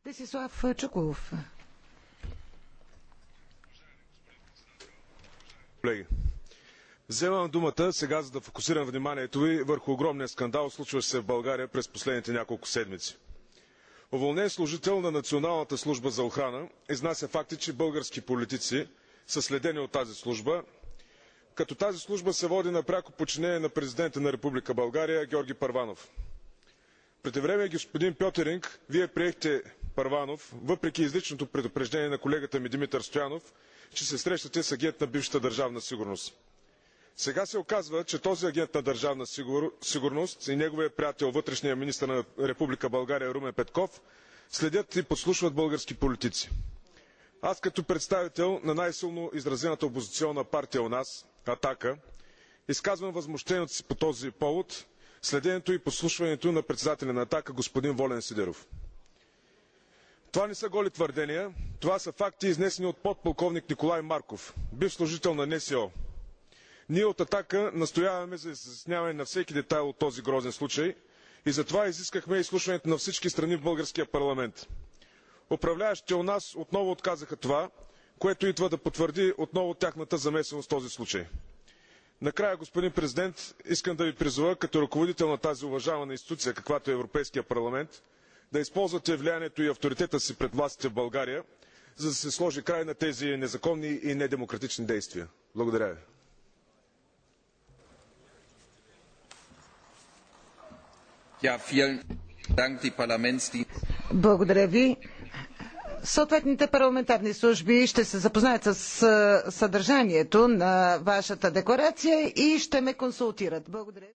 Десислав Чуколов. Колеги, вземам думата сега, за да фокусирам вниманието ви върху огромния скандал, случващ се в България през последните няколко седмици. Уволнен служител на Националната служба за охрана изнася факти, че български политици са следени от тази служба, като тази служба се води на пряко подчинение на президента на Република България Георги Първанов. Преди време, господин Пьотеринг, вие приехте Първанов, въпреки изричното предупреждение на колегата ми Димитър Стоянов, че се срещате с агент на бившата Държавна сигурност. Сега се оказва, че този агент на Държавна сигурност и неговия приятел, вътрешния министър на Република България Румен Петков, следят и подслушват български политици. Аз като представител на най-силно изразената опозиционна партия у нас, „Атака“, изказвам възмущението си по този повод, следенето и подслушването на председателя на „Атака“ господин Волен Сидеров. Това не са голи твърдения, това са факти, изнесени от подполковник Николай Марков, бивш служител на НСО. Ние от „Атака“ настояваме за изясняване на всеки детайл от този грозен случай и затова изискахме изслушването на всички страни в българския парламент. Управляващите у нас отново отказаха това, което идва да потвърди отново тяхната замесеност в този случай. Накрая, господин президент, искам да ви призова като ръководител на тази уважавана институция, каквато е Европейския парламент, да използвате влиянието и авторитета си пред властите в България, за да се сложи край на тези незаконни и недемократични действия. Благодаря ви. Благодаря ви. Съответните парламентарни служби ще се запознаят с съдържанието на вашата декларация и ще ме консултират. Благодаря.